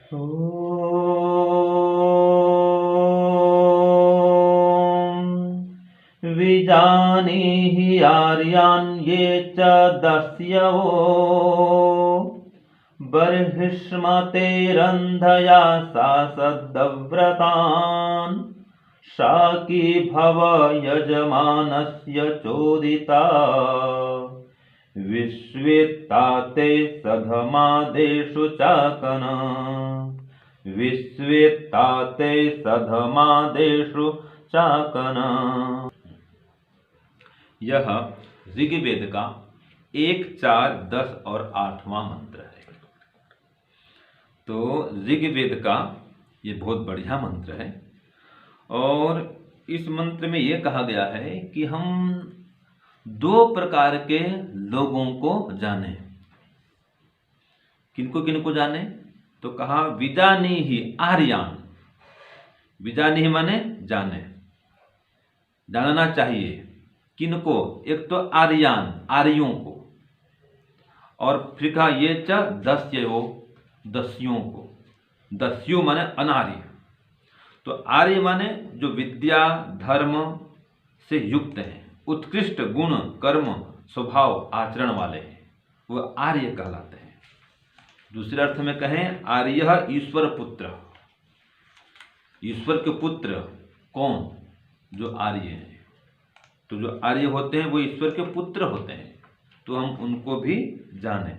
ॐ विजानीहि आर्यान् ये च दस्यवो बर्हिष्मतेरन्धया सासद्व्रतान् शाकी भव यजमानस्य चोदिता विश्वेत्ताते सधमादेषु चाकन विश्वेत्ताते सधमादेषु चाकन। यह ऋग्वेद का 1, 4, 10 और 8वां मंत्र है। तो ऋग्वेद का ये बहुत बढ़िया मंत्र है और इस मंत्र में ये कहा गया है कि हम 2 प्रकार के लोगों को जाने। किनको किनको जाने? तो कहा विजानी ही आर्यान। विजानी ही माने जाने, जानना चाहिए। किनको? एक तो आर्यान, आर्यों को, और फिर कहा ये च दस्यो, दस्युओं को। दस्यु माने अनार्य। तो आर्य माने जो विद्या धर्म से युक्त हैं, उत्कृष्ट गुण कर्म स्वभाव आचरण वाले हैं, वो आर्य कहलाते हैं। दूसरे अर्थ में कहें आर्य ईश्वर पुत्र। ईश्वर के पुत्र कौन? जो आर्य हैं। तो जो आर्य होते हैं वो ईश्वर के पुत्र होते हैं, तो हम उनको भी जाने।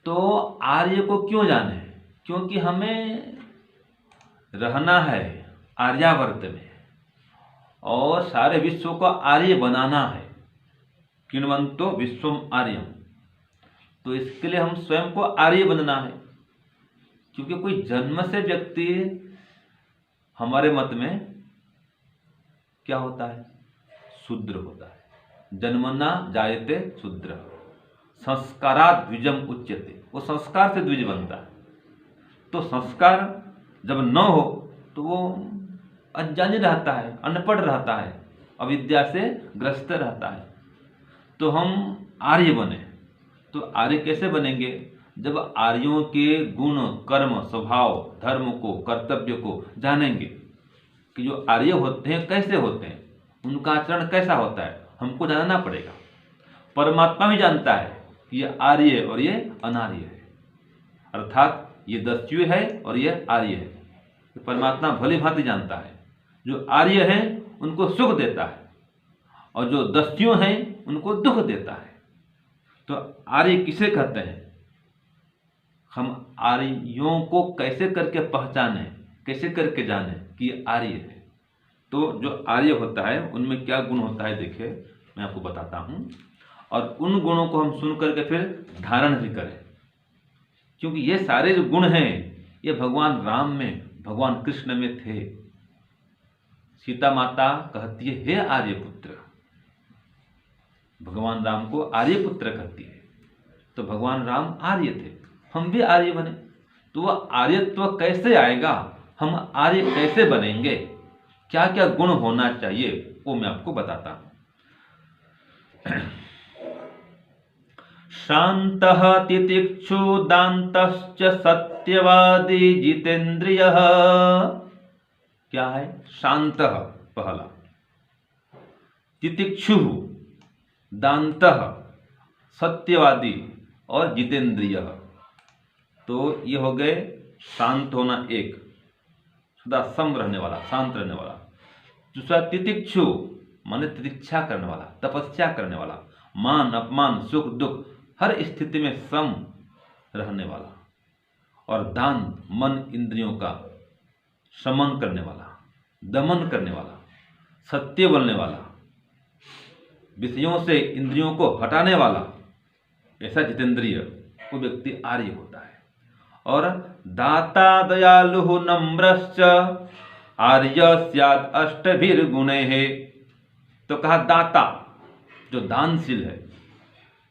तो आर्य को क्यों जाने? क्योंकि हमें रहना है आर्यावर्त में और सारे विश्व को आर्य बनाना है। किन्वन्तो विश्वम आर्यम। तो इसके लिए हम स्वयं को आर्य बनना है। क्योंकि कोई जन्म से व्यक्ति हमारे मत में क्या होता है? शूद्र होता है। जन्मना जायते शूद्र, संस्कारात् द्विजम उच्यते। वो संस्कार से द्विज बनता है। तो संस्कार जब न हो तो वो अज्ञानी रहता है, अनपढ़ रहता है, अविद्या से ग्रस्त रहता है। तो हम आर्य बने। तो आर्य कैसे बनेंगे? जब आर्यों के गुण कर्म स्वभाव धर्म को कर्तव्य को जानेंगे कि जो आर्य होते हैं कैसे होते हैं, उनका आचरण कैसा होता है, हमको जानना पड़ेगा। परमात्मा भी जानता है कि ये आर्य और ये अनार्य है, अर्थात ये दस्यु है और ये आर्य है। तो परमात्मा भली भांति जानता है। जो आर्य हैं उनको सुख देता है और जो दस्यु हैं उनको दुख देता है। तो आर्य किसे कहते हैं? हम आर्यों को कैसे करके पहचाने, कैसे करके जाने कि ये आर्य है? तो जो आर्य होता है उनमें क्या गुण होता है, देखिए मैं आपको बताता हूँ। और उन गुणों को हम सुन करके फिर धारण भी करें, क्योंकि ये सारे जो गुण हैं ये भगवान राम में, भगवान कृष्ण में थे। सीता माता कहती है हे आर्यपुत्र, भगवान राम को आर्यपुत्र कहती है। तो भगवान राम आर्य थे, हम भी आर्य बने। तो वह आर्यत्व कैसे आएगा, हम आर्य कैसे बनेंगे, क्या क्या गुण होना चाहिए, वो मैं आपको बताता हूं। शांतः तितिक्षु दान्तश्च सत्यवादी जितेंद्रियः। क्या है? शांतः पहला, तितिक्षु दान्तः सत्यवादी और जितेंद्रियः। तो ये हो गए शांत होना, एक सदा सम रहने वाला, शांत रहने वाला। दूसरा तितिक्षु माने तितिक्षा करने वाला, तपस्या करने वाला, मान अपमान सुख दुख हर स्थिति में सम रहने वाला। और दान मन इंद्रियों का शमन करने वाला, दमन करने वाला, सत्य बोलने वाला, विषयों से इंद्रियों को हटाने वाला, ऐसा जितेंद्रिय वो व्यक्ति आर्य होता है। और दाता दयालु नम्रश्च आर्य स्यात् अष्टभिर्गुणैः। तो कहा दाता, जो दानशील है,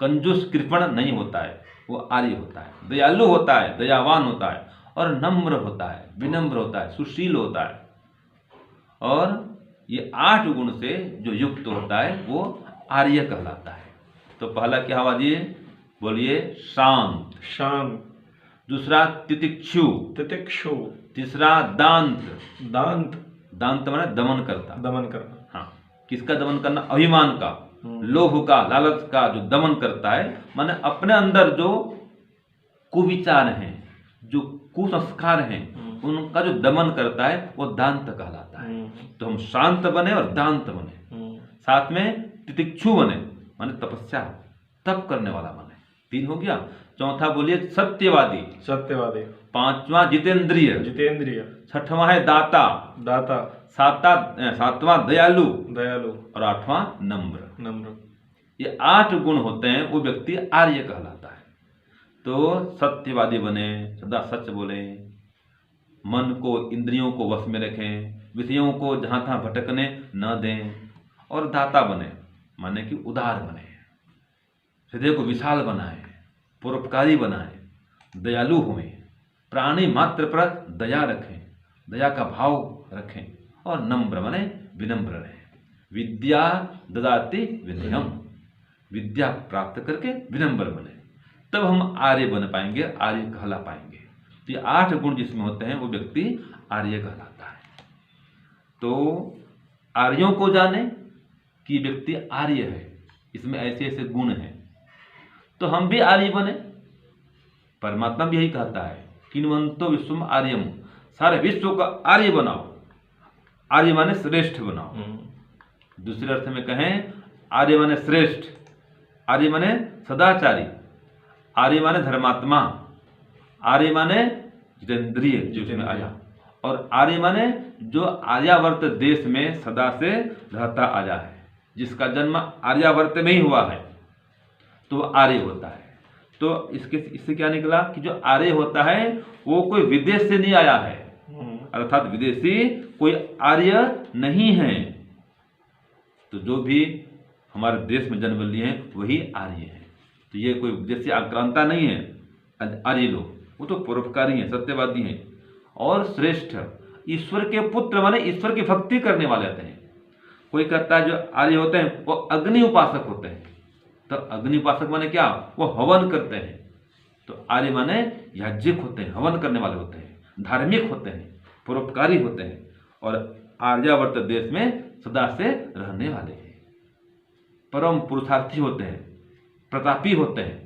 कंजूस कृपण नहीं होता है, वो आर्य होता है। दयालु होता है, दयावान होता है, और नम्र होता है, विनम्र होता है, सुशील होता है। और ये 8 गुण से जो युक्त होता है वो आर्य कहलाता है। तो पहला क्या हुआ जी? बोलिए शांत। शांत, दूसरा तितिक्षु, तितिक्षु, तीसरा दांत, दांत, दांत माने दमन करता, दमन करना। हाँ, किसका दमन करना? अभिमान का, लोभ का, लालच का जो दमन करता है, माने अपने अंदर जो कुविचार हैं, जो कुसंस्कार हैं, उनका जो दमन करता है वो दांत कहलाता है। तो हम शांत बने और दांत बने, साथ में तितिक्षु बने माने तपस्या, तप करने वाला बने। 3 हो गया। चौथा बोलिए सत्यवादी, सत्यवादी। 5वां जितेंद्रिय, जितेंद्रिय। 6वां है दाता, दाता। 7वां दयालु, दयालु। और 8वां नम्र। नम्र। ये 8 गुण होते हैं, वो व्यक्ति आर्य कहलाता है। तो सत्यवादी बने, सदा सच बोले, मन को, इंद्रियों को वश में रखें, विषयों को जहाँ तहाँ भटकने न दें, और दाता बने माने कि उदार बने, हृदय को विशाल बनाए, परोपकारी बनाए, दयालु हों, प्राणी मात्र पर दया रखें, दया का भाव रखें, और नम्र बने विनम्र रहें। विद्या ददाति विनयम, विद्या प्राप्त करके विनम्र बने, तब हम आर्य बन पाएंगे, आर्य कहला पाएंगे। तो ये 8 गुण जिसमें होते हैं वो व्यक्ति आर्य कहलाता है। तो आर्यों को जाने कि व्यक्ति आर्य है, इसमें ऐसे ऐसे गुण हैं, तो हम भी आर्य बने। परमात्मा भी यही कहता है, किन्वन्तो विश्वम आर्यम, सारे विश्व का आर्य बनाओ। आर्य माने श्रेष्ठ बनाओ। दूसरे अर्थ में कहें, आर्य माने श्रेष्ठ, आर्य माने सदाचारी, आर्य माने धर्मात्मा, आर्य माने जितेंद्रिय जिसमें आया, और आर्य माने जो आर्यावर्त देश में सदा से रहता आया है, जिसका जन्म आर्यावर्त में ही हुआ है, तो आर्य होता है। तो इससे क्या निकला कि जो आर्य होता है वो कोई विदेश से नहीं आया है, अर्थात विदेशी कोई आर्य नहीं है। तो जो भी हमारे देश में जन्म लिए हैं वही आर्य हैं। तो ये कोई विदेशी आक्रांता नहीं है आर्य लोग, वो तो परोपकारी हैं, सत्यवादी हैं, और श्रेष्ठ, ईश्वर के पुत्र माने ईश्वर की भक्ति करने वाले होते हैं। कोई कहता है जो आर्य होते हैं वो अग्नि उपासक होते हैं, तो अग्नि उपासक माने क्या? वो हवन करते हैं। तो आर्य माने याज्ञिक होते हैं, हवन करने वाले होते हैं, धार्मिक होते हैं, परोपकारी होते हैं, और आर्यावर्त देश में सदा से रहने वाले हैं, परम पुरुषार्थी होते हैं, प्रतापी होते हैं।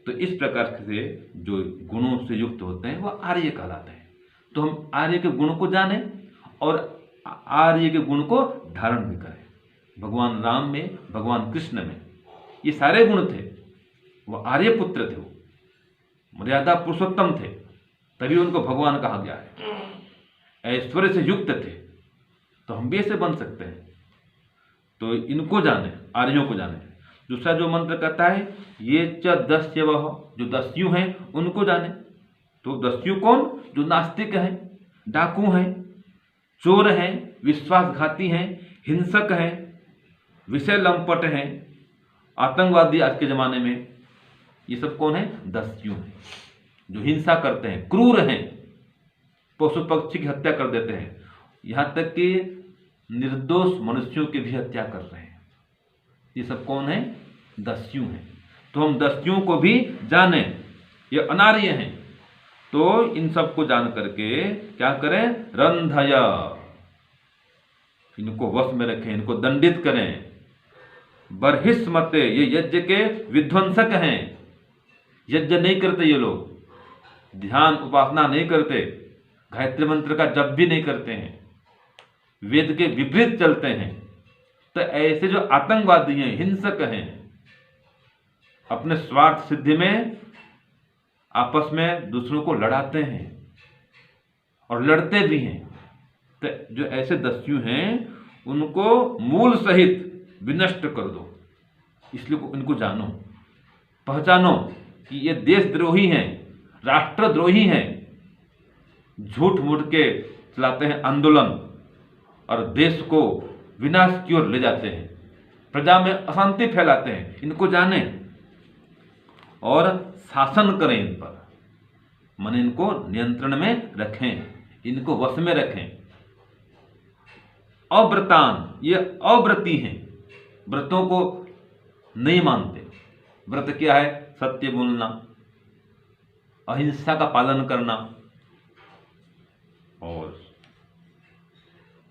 तो इस प्रकार से जो गुणों से युक्त होते हैं वो आर्य कहलाते हैं। तो हम आर्य के गुण को जानें और आर्य के गुण को धारण भी करें। भगवान राम में, भगवान कृष्ण में ये सारे गुण थे, वो आर्य पुत्र थे, वो मर्यादा पुरुषोत्तम थे, तभी उनको भगवान कहा गया है। ऐश्वर्य से युक्त थे, तो हम भी ऐसे बन सकते हैं। तो इनको जाने, आर्यों को जाने। दूसरा जो मंत्र कहता है, ये च दस्यवः, जो दस्यु हैं उनको जाने। तो दस्यु कौन? जो नास्तिक हैं, डाकू हैं, चोर हैं, विश्वासघाती हैं, हिंसक हैं, विषय लंपट हैं, आतंकवादी आज के ज़माने में, ये सब कौन है? दस्यु हैं, जो हिंसा करते हैं, क्रूर हैं, पशु पक्षी की हत्या कर देते हैं, यहाँ तक कि निर्दोष मनुष्यों की भी हत्या कर रहे हैं। ये सब कौन है? दस्यु हैं। तो हम दस्युओं को भी जाने, ये अनार्य हैं। तो इन सब को जान करके क्या करें? रंधय, इनको वश में रखें, इनको दंडित करें। बर्हिस्मते, ये यज्ञ के विध्वंसक हैं, यज्ञ नहीं करते ये लोग, ध्यान उपासना नहीं करते, गायत्री मंत्र का जप भी नहीं करते हैं, वेद के विपरीत चलते हैं। तो ऐसे जो आतंकवादी हैं, हिंसक हैं, अपने स्वार्थ सिद्धि में आपस में दूसरों को लड़ाते हैं और लड़ते भी हैं। तो जो ऐसे दस्यु हैं उनको मूल सहित विनष्ट कर दो। इसलिए इनको जानो, पहचानो कि ये देशद्रोही हैं, राष्ट्रद्रोही हैं, झूठ मूठ के चलाते हैं आंदोलन और देश को विनाश की ओर ले जाते हैं, प्रजा में अशांति फैलाते हैं। इनको जाने और शासन करें इन पर, मन इनको नियंत्रण में रखें, इनको वश में रखें। अव्रतान, ये अव्रती हैं, व्रतों को नहीं मानते। व्रत क्या है? सत्य बोलना, अहिंसा का पालन करना और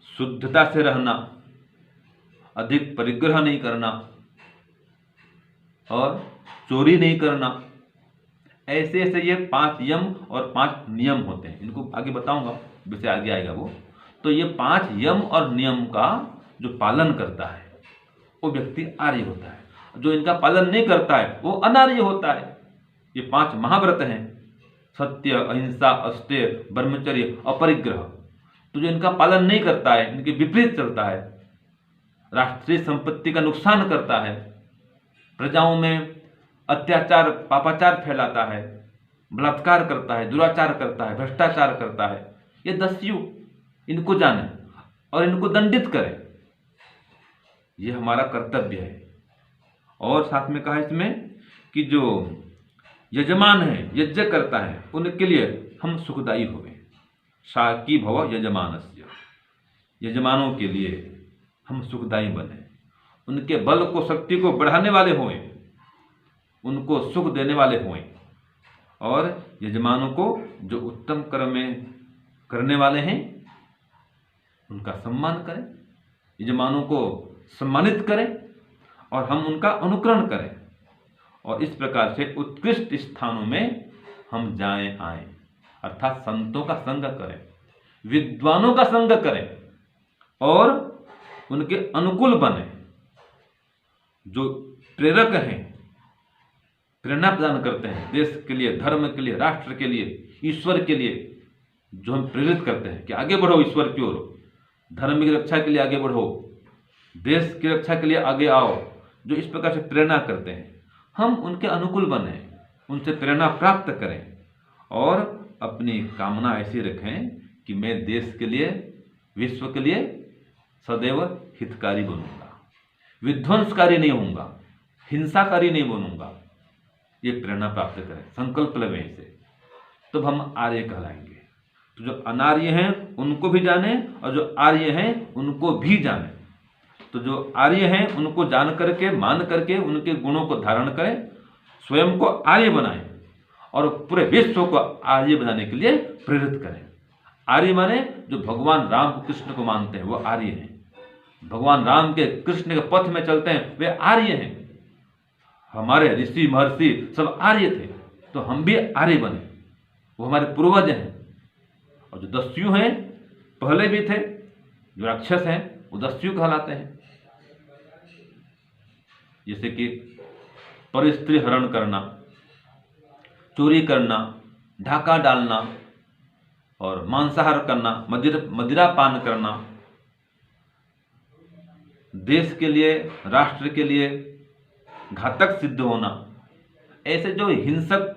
शुद्धता से रहना, अधिक परिग्रह नहीं करना और चोरी नहीं करना। ऐसे ऐसे ये 5 यम और 5 नियम होते हैं। इनको आगे बताऊंगा, वैसे आगे आएगा वो। तो ये 5 यम और नियम का जो पालन करता है वो व्यक्ति आर्य होता है। जो इनका पालन नहीं करता है वो अनार्य होता है। ये 5 महाव्रत हैं, सत्य, अहिंसा, अस्तेय, ब्रह्मचर्य, अपरिग्रह। तो जो इनका पालन नहीं करता है, इनके विपरीत चलता है, राष्ट्रीय संपत्ति का नुकसान करता है, प्रजाओं में अत्याचार, पापाचार फैलाता है, बलात्कार करता है, दुराचार करता है, भ्रष्टाचार करता है, ये दस्यु, इनको जाने और इनको दंडित करें। ये हमारा कर्तव्य है। और साथ में कहा इसमें कि जो यजमान है, यज्ञ करता है, उनके लिए हम सुखदायी होवे। साकी भव यजमानस्य, यजमानों के लिए हम सुखदायी बने, उनके बल को, शक्ति को बढ़ाने वाले हों, उनको सुख देने वाले हों। और यजमानों को जो उत्तम कर्म में करने वाले हैं उनका सम्मान करें, यजमानों को सम्मानित करें और हम उनका अनुकरण करें। और इस प्रकार से उत्कृष्ट स्थानों में हम जाएं आएं, अर्थात संतों का संग करें, विद्वानों का संग करें और उनके अनुकूल बने। जो प्रेरक हैं, प्रेरणा प्रदान करते हैं देश के लिए, धर्म के लिए, राष्ट्र के लिए, ईश्वर के लिए, जो हम प्रेरित करते हैं कि आगे बढ़ो ईश्वर की ओर, धर्म की रक्षा के लिए आगे बढ़ो, देश की रक्षा के लिए आगे आओ, जो इस प्रकार से प्रेरणा करते हैं, हम उनके अनुकूल बने, उनसे प्रेरणा प्राप्त करें और अपनी कामना ऐसी रखें कि मैं देश के लिए, विश्व के लिए सदैव हितकारी बनूंगा, विध्वंसकारी नहीं होऊंगा, हिंसाकारी नहीं बनूंगा। ये प्रेरणा प्राप्त करें, संकल्प लें इसे, तब हम आर्य कहलाएंगे। तो जो अनार्य हैं उनको भी जाने और जो आर्य हैं उनको भी जाने। तो जो आर्य हैं उनको जान करके, मान करके, उनके गुणों को धारण करें, स्वयं को आर्य बनाएं और पूरे विश्व को आर्य बनाने के लिए प्रेरित करें। आर्य माने जो भगवान राम कृष्ण को मानते हैं वो आर्य हैं, भगवान राम के, कृष्ण के पथ में चलते हैं वे आर्य हैं। हमारे ऋषि महर्षि सब आर्य थे, तो हम भी आर्य बने, वो हमारे पूर्वज हैं। और जो दस्यु हैं पहले भी थे, जो राक्षस हैं वो दस्यु कहलाते हैं। जैसे कि परस्त्री हरण करना, चोरी करना, ढाका डालना और मांसाहार करना, मदिरा पान करना, देश के लिए, राष्ट्र के लिए घातक सिद्ध होना, ऐसे जो हिंसक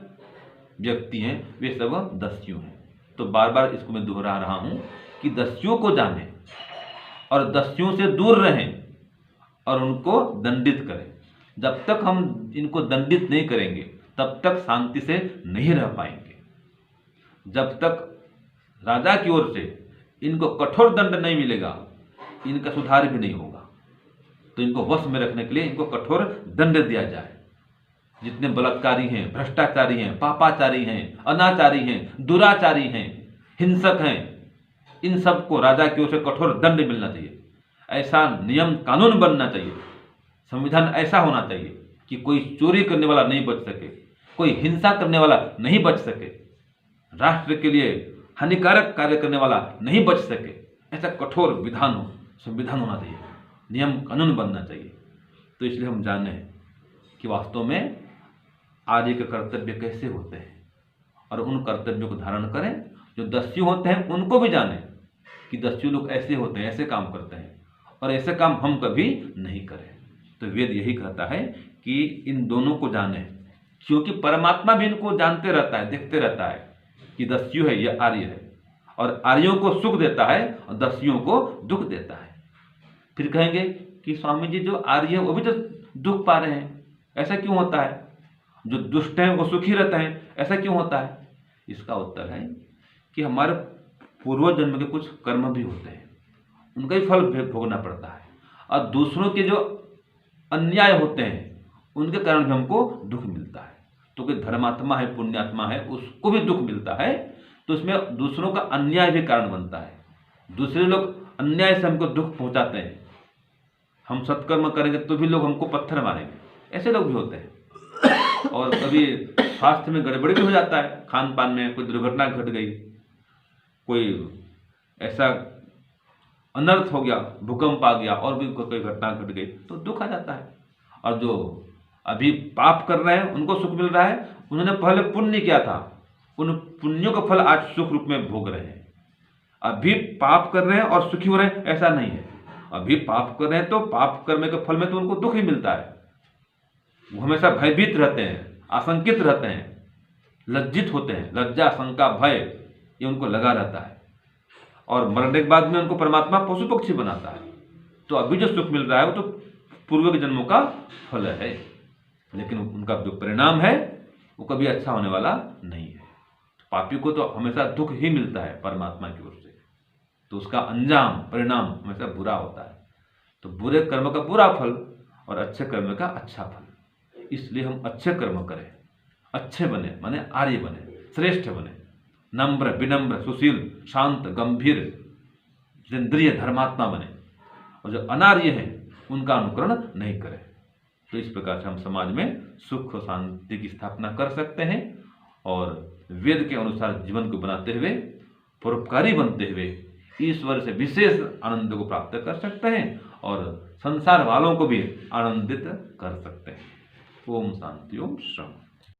व्यक्ति हैं वे सब दस्यु हैं। तो बार बार इसको मैं दोहरा रहा हूं कि दस्युओं को जानें और दस्युओं से दूर रहें और उनको दंडित करें। जब तक हम इनको दंडित नहीं करेंगे तब तक शांति से नहीं रह पाएंगे। जब तक राजा की ओर से इनको कठोर दंड नहीं मिलेगा इनका सुधार भी नहीं होगा। तो इनको वश में रखने के लिए इनको कठोर दंड दिया जाए। जितने बलात्कारी हैं, भ्रष्टाचारी हैं, पापाचारी हैं, अनाचारी हैं, दुराचारी हैं, हिंसक हैं, इन सबको राजा की ओर से कठोर दंड मिलना चाहिए। ऐसा नियम कानून बनना चाहिए, संविधान ऐसा होना चाहिए कि कोई चोरी करने वाला नहीं बच सके, कोई हिंसा करने वाला नहीं बच सके, राष्ट्र के लिए हानिकारक कार्य करने वाला नहीं बच सके। ऐसा कठोर विधान हो, संविधान होना चाहिए, नियम कानून बनना चाहिए। तो इसलिए हम जाने कि वास्तव में आर्य के कर्तव्य कैसे होते हैं और उन कर्तव्यों को धारण करें। जो दस्यु होते हैं उनको भी जाने कि दस्यु लोग ऐसे होते हैं, ऐसे काम करते हैं और ऐसे काम हम कभी नहीं करें। तो वेद यही कहता है कि इन दोनों को जाने, क्योंकि परमात्मा भी इनको जानते रहता है, देखते रहता है कि दस्यु है, यह आर्य है, और आर्यों को सुख देता है और दस्युओं को दुख देता है। फिर कहेंगे कि स्वामी जी जो आर्य है वो भी तो दुख पा रहे हैं, ऐसा क्यों होता है? जो दुष्ट हैं वो सुखी रहते हैं, ऐसा क्यों होता है? इसका उत्तर है कि हमारे पूर्व जन्म के कुछ कर्म भी होते हैं, उनका ही फल भोगना पड़ता है, और दूसरों के जो अन्याय होते हैं उनके कारण भी हमको दुख मिलता है। तो कोई धर्मात्मा है, पुण्यात्मा है, उसको भी दुख मिलता है, तो उसमें दूसरों का अन्याय भी कारण बनता है। दूसरे लोग अन्याय से हमको दुख पहुंचाते हैं, हम सत्कर्म करेंगे तो भी लोग हमको पत्थर मारेंगे, ऐसे लोग भी होते हैं। और कभी स्वास्थ्य में गड़बड़ी भी हो जाता है, खान पान में कोई दुर्घटना घट गई, कोई ऐसा अनर्थ हो गया, भूकंप आ गया और भी कोई घटना घट गई तो दुख आ जाता है। और जो अभी पाप कर रहे हैं उनको सुख मिल रहा है, उन्होंने पहले पुण्य किया था, उन पुण्यों का फल आज सुख रूप में भोग रहे हैं। अभी पाप कर रहे हैं और सुखी हो रहे हैं, ऐसा नहीं है। अभी पाप कर रहे हैं तो पाप करने के फल में तो उनको दुख ही मिलता है, वो हमेशा भयभीत रहते हैं, आशंकित रहते हैं, लज्जित होते हैं, लज्जा शंका भय ये उनको लगा रहता है। और मरने के बाद में उनको परमात्मा पशु पक्षी बनाता है। तो अभी जो सुख मिल रहा है वो तो पूर्व के जन्मों का फल है, लेकिन उनका जो परिणाम है वो कभी अच्छा होने वाला नहीं है। पापी को तो हमेशा दुख ही मिलता है परमात्मा की ओर से, तो उसका अंजाम परिणाम हमेशा बुरा होता है। तो बुरे कर्म का बुरा फल और अच्छे कर्म का अच्छा फल, इसलिए हम अच्छे कर्म करें, अच्छे बने, माने आर्य बने, श्रेष्ठ बने, नम्र विनम्र सुशील शांत गंभीर जितेंद्रिय धर्मात्मा बने, और जो अनार्य हैं उनका अनुकरण नहीं करें। तो इस प्रकार से हम समाज में सुख और शांति की स्थापना कर सकते हैं और वेद के अनुसार जीवन को बनाते हुए, परोपकारी बनते हुए ईश्वर से विशेष आनंद को प्राप्त कर सकते हैं और संसार वालों को भी आनंदित कर सकते हैं। ओम शांति ओम श्रम।